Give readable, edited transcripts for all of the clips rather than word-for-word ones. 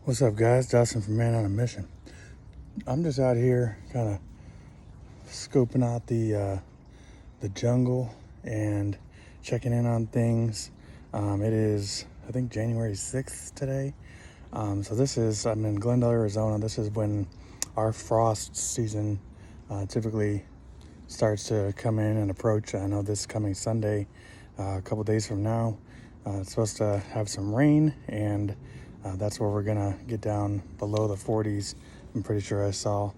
What's up, guys? Dustin from Man on a Mission. I'm just out here kind of scoping out the jungle and checking in on things. It is, I think, January 6th today. So I'm in Glendale, Arizona. This is when our frost season typically starts to come in and approach. I know this coming Sunday, a couple days from now, it's supposed to have some rain, and that's where we're gonna get down below the 40s. I'm pretty sure I saw.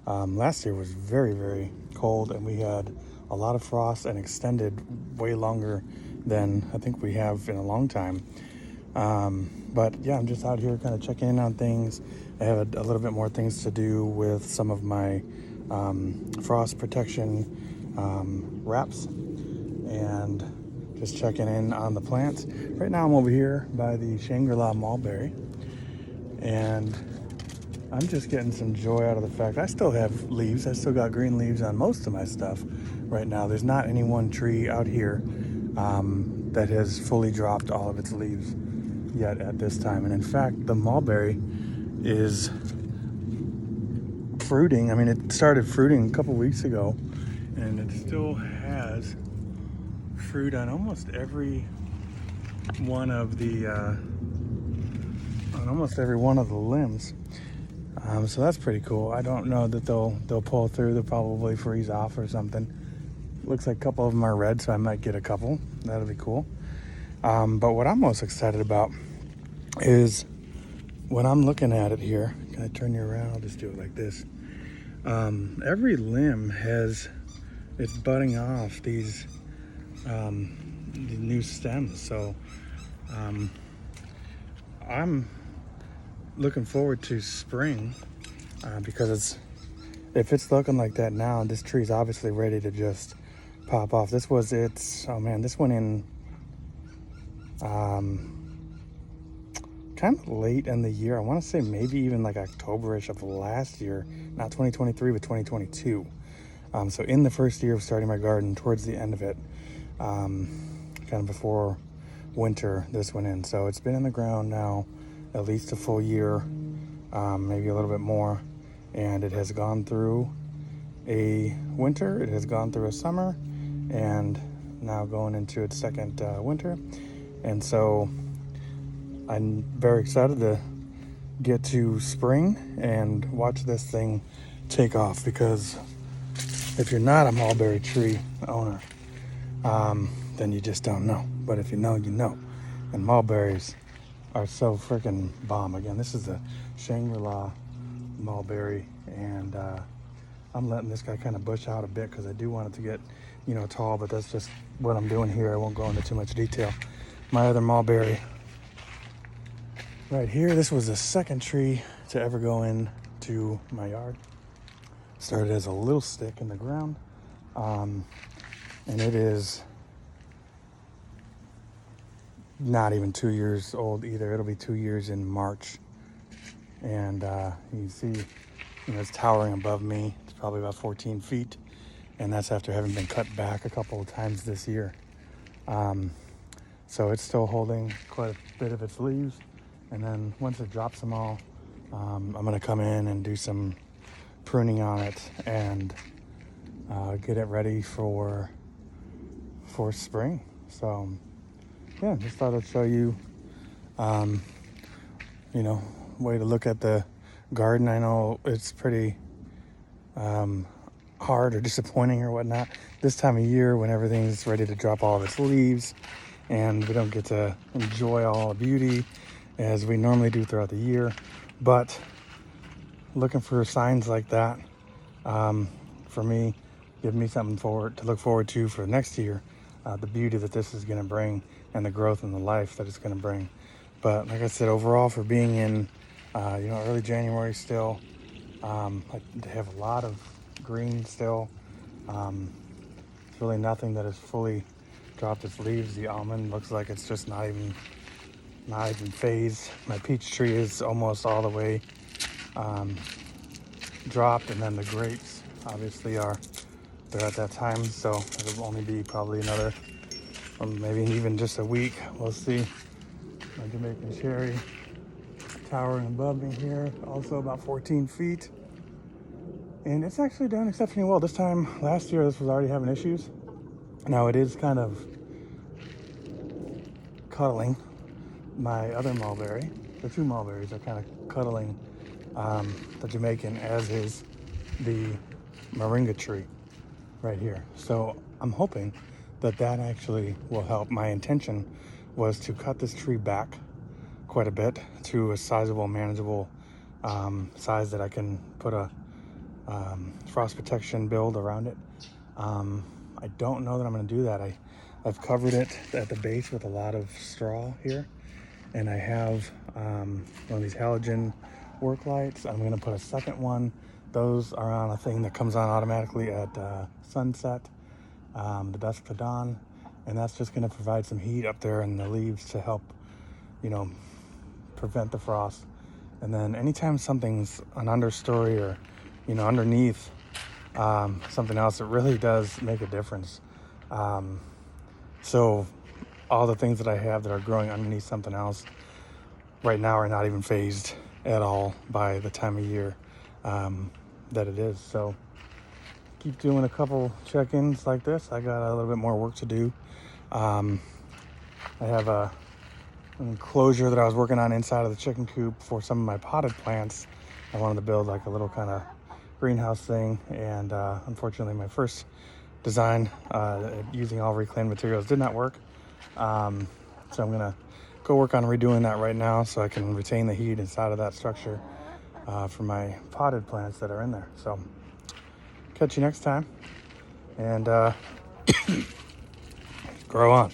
Last year was very, very cold, and we had a lot of frost and extended way longer than I think we have in a long time. But yeah, I'm just out here kind of checking in on things. I have a little bit more things to do with some of my frost protection wraps, and just checking in on the plants. Right now I'm over here by the Shangri-La mulberry, and I'm just getting some joy out of the fact I still have leaves. I still got green leaves on most of my stuff right now. There's not any one tree out here that has fully dropped all of its leaves yet at this time. And in fact, the mulberry is fruiting. I mean, it started fruiting a couple weeks ago, and it still has fruit on almost every one of the limbs. So that's pretty cool. I don't know that they'll pull through. They'll probably freeze off or something. Looks like a couple of them are red, so I might get a couple. That'll be cool. But what I'm most excited about is when I'm looking at it here. Can I turn you around? I'll just do it like this. Every limb it's budding off these new stems. So I'm looking forward to spring because if it's looking like that now, this tree's obviously ready to just pop off. This went in kind of late in the year. I want to say maybe even like October-ish of last year, not 2023 but 2022. So in the first year of starting my garden, towards the end of it, kind of before winter, this went in. So it's been in the ground now at least a full year, maybe a little bit more, and it has gone through a winter, it has gone through a summer, and now going into its second winter. And so I'm very excited to get to spring and watch this thing take off, because if you're not a mulberry tree owner, then you just don't know. But if you know, you know. And mulberries are so freaking bomb. Again, this is the Shangri-La mulberry, and I'm letting this guy kind of bush out a bit because I do want it to get, tall, but that's just what I'm doing here. I won't go into too much detail. My other mulberry right here, this was the second tree to ever go into my yard. Started as a little stick in the ground, and it is not even 2 years old either. It'll be 2 years in March, and you see, it's towering above me. It's probably about 14 feet, and that's after having been cut back a couple of times this year. So it's still holding quite a bit of its leaves, and then once it drops them all, I'm gonna come in and do some pruning on it and get it ready for spring. So yeah, just thought I'd show you way to look at the garden. I know it's pretty hard or disappointing or whatnot this time of year when everything's ready to drop all of its leaves and we don't get to enjoy all the beauty as we normally do throughout the year. But looking for signs like that, for me, give me something to look forward to for next year, the beauty that this is going to bring and the growth and the life that it's going to bring. But like I said, overall, for being in early January still, I have a lot of green still. It's really nothing that has fully dropped its leaves. The almond looks like it's just not even phased. My peach tree is almost all the way dropped, and then the grapes obviously they're at that time, so it'll only be probably another, or maybe even just a week. We'll see. My Jamaican cherry towering above me here, also about 14 feet. And it's actually done exceptionally well. This time last year, this was already having issues. Now it is kind of cuddling my other mulberry. The two mulberries are kind of cuddling the Jamaican, as is the moringa tree right here. So I'm hoping that that actually will help. My intention was to cut this tree back quite a bit to a sizable, manageable size that I can put a frost protection build around it. I don't know that I'm going to do that. I've covered it at the base with a lot of straw here, and I have one of these halogen work lights. I'm going to put a second one. Those are on a thing that comes on automatically at sunset, the dusk to dawn, and that's just going to provide some heat up there in the leaves to help, you know, prevent the frost. And then anytime something's an understory or, you know, underneath something else, it really does make a difference. So all the things that I have that are growing underneath something else right now are not even phased at all by the time of year that it is. So keep doing a couple check-ins like this. I got a little bit more work to do. I have an enclosure that I was working on inside of the chicken coop for some of my potted plants. I wanted to build like a little kind of greenhouse thing, and unfortunately my first design using all reclaimed materials did not work. So I'm gonna go work on redoing that right now so I can retain the heat inside of that structure for my potted plants that are in there. So catch you next time, and grow on.